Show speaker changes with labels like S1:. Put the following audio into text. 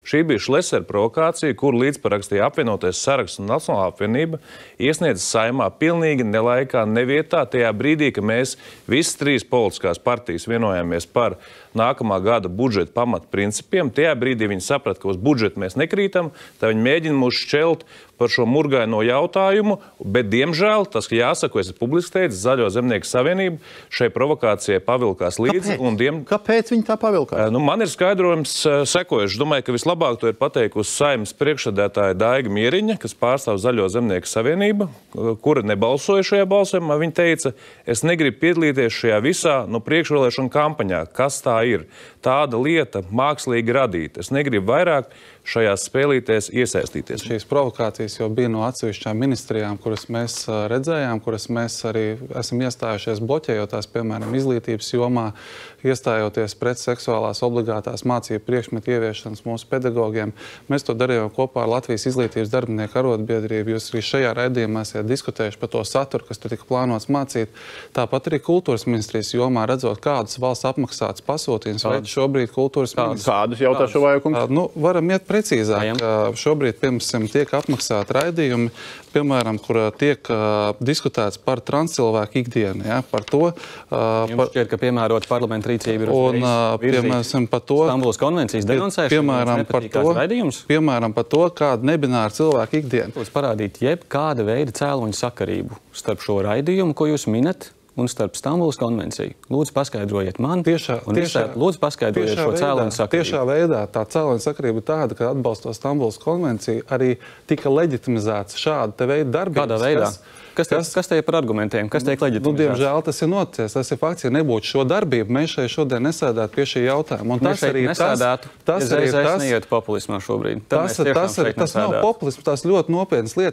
S1: Šī bija Šlesera provokācija, kur līdzparakstīja apvienotais Saraksts un Nacionālā apvienība, iesniedz Saeimā pilnīgi nelaikā, nevietā, tajā brīdī, ka mēs visas 3 politiskās partijas vienojāmies par nākamā gada budžeta pamatprincipiem. Tajā brīdī viņi saprata, ka uz budžetu mēs nekrītam, tad viņi mēģina mūs šķelt par šo murgaino jautājumu, bet, diemžēl, tas, ka jāsaka, es publiski teicu, Zaļo zemnieku savienība šai provokācijai pavilkās līdzi.
S2: Kāpēc viņi tā pavilkās?
S1: Man ir skaidrojums sekojuši. Es domāju, ka vislabāk to ir pateikusi Saeimas priekšsēdētāja Daiga Mieriņa, kas pārstāv Zaļo zemnieku savienību, kura nebalsoja šajā balsojumā. Viņa teica, es negribu piedalīties šajā visā priekšvēlēšanu kampaņā. Kas tā ir? Tāda lieta mākslīgi radīta. Es negribu vairāk šajās spēlītēs iesaistīties.
S3: Šīs provokācijas jau bija no atsevišķām ministrijām, kuras mēs redzējām, kuras mēs arī esam iestājušies bloķējotās, piemēram, izglītības jomā, iestājoties pret seksuālās obligātās mācību priekšmetu ieviešanas mūsu pedagogiem. Mēs to darījām kopā ar Latvijas izglītības darbinieku arotbiedrību. Jūs arī šajā raidījumā esat diskutējuši par to saturu, kas tur tika plānots mācīt. Tāpat arī kultūras ministrijas jomā, redzot, kādus valsts apmaksātas pasūtījumus veids šobrīd kultūras ministrijas.
S2: Kādus jautā šo vajukungs?
S3: Varam iet precīzāk. Šobrīd, piemēram, tiek apmaksāti raidījumi, piemēram, kur tiek diskutēts par transcilvēku ikdienu, ja, par to.
S4: Jums šķiet, ka piemērot parlamentu rīcību ir
S3: piemēram, par to.
S4: Stambulas konvencijas denonsēšanu,
S3: piemēram, par to, kāda nebināra cilvēka ikdiena.
S4: Lūdzu parādīt jebkāda veida cēloņu sakarību starp šo raidījumu, ko jūs minat, un starp Stambulas konvenciju. Lūdzu, paskaidrojiet man, lūdzu, paskaidrojiet šo cēloņu sakarību.
S3: Tiešā veidā tā cēloņu sakarība ir tāda, ka atbalstot Stambulas konvenciju arī tika leģitimizēts šāda te veida darbības.
S4: Kādā veidā? Kas te ir par argumentiem? Kas tiek leģitimizēts?
S3: Diemžēl tas ir noticis. Tas ir fakts, ja nebūtu šo darbību, mēs šodien nesēdētu pie šī jautājuma. Un tas arī
S4: nesēdētu. Tas arī tas neiet populismā šobrīd.
S3: Tas nav populisms, tās ļoti nopietnas lietas.